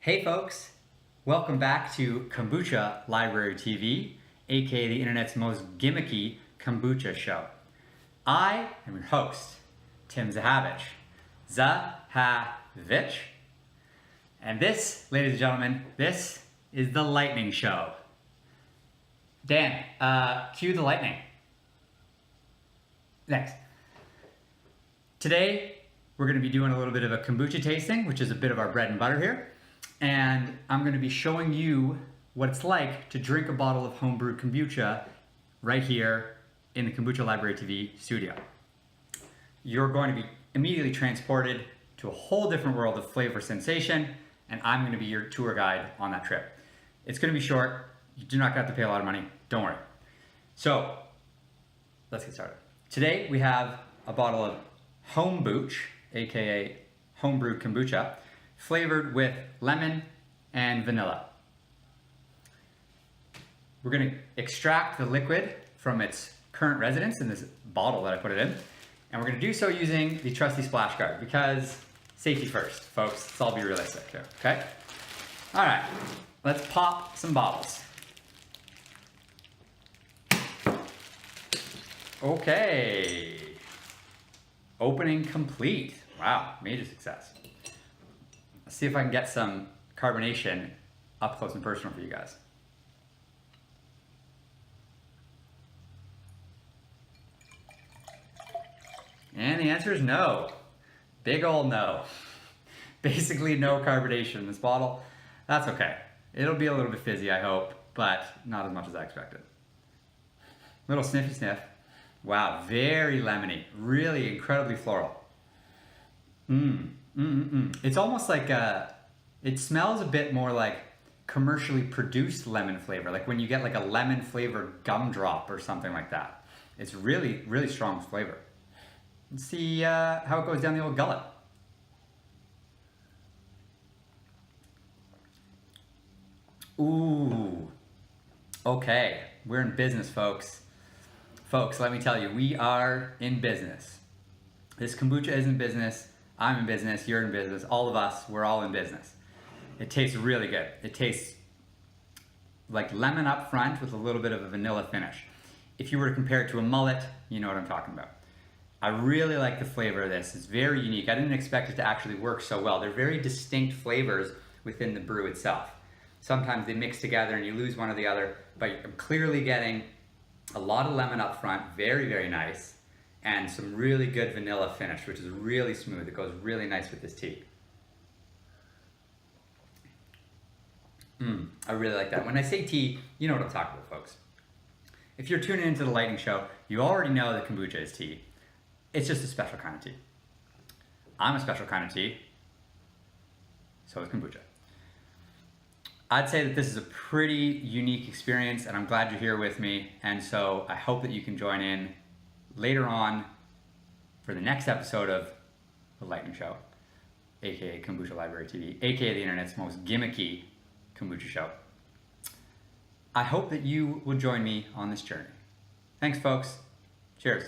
Hey folks, welcome back to Kombucha Library TV, aka the internet's most gimmicky kombucha show. I am your host, Tim Zahavich. Zahavich. And this, ladies and gentlemen, this is the lightning show. Dan, cue the lightning. Next. Today, we're going to be doing a little bit of a kombucha tasting, which is a bit of our bread and butter here. And I'm going to be showing you what it's like to drink a bottle of homebrewed kombucha right here in the Kombucha Library TV studio. You're going to be immediately transported to a whole different world of flavor sensation, and I'm going to be your tour guide on that trip. It's going to be short. You do not have to pay a lot of money. Don't worry. So, let's get started. Today we have a bottle of Kombucha, aka homebrewed kombucha, flavored with lemon and vanilla. We're going to extract the liquid from its current residence in this bottle that I put it in, and we're going to do so using the trusty splash guard because safety first, folks. Let's all be realistic here, okay? All right, let's pop some bottles. Okay, opening complete. Wow, major success. Let's see if I can get some carbonation up close and personal for you guys. And the answer is no. Big ol' no. Basically no carbonation in this bottle. That's okay. It'll be a little bit fizzy, I hope, but not as much as I expected. Little sniffy sniff. Wow, very lemony. Really incredibly floral. It's almost like it smells a bit more like commercially produced lemon flavor, like when you get like a lemon flavored gumdrop or something like that. It's really, really strong flavor. Let's see how it goes down the old gullet. Ooh, okay, we're in business, folks. Folks, let me tell you, we are in business. This kombucha is in business. I'm in business, you're in business, all of us, we're all in business. It tastes really good. It tastes like lemon up front with a little bit of a vanilla finish. If you were to compare it to a mullet, you know what I'm talking about. I really like the flavor of this. It's very unique. I didn't expect it to actually work so well. They're very distinct flavors within the brew itself. Sometimes they mix together and you lose one or the other, but I'm clearly getting a lot of lemon up front, very, very nice. And some really good vanilla finish, which is really smooth. It goes really nice with this tea. I really like that. When I say tea, you know what I'm talking about, folks. If you're tuning into the lightning show, you already know that kombucha is tea. It's just a special kind of tea. I'm a special kind of tea. So is kombucha. I'd say that this is a pretty unique experience, and I'm glad you're here with me. And so I hope that you can join in later on for the next episode of The Lightning Show, aka Kombucha Library TV, aka the internet's most gimmicky kombucha show. I hope that you will join me on this journey. Thanks, folks. Cheers.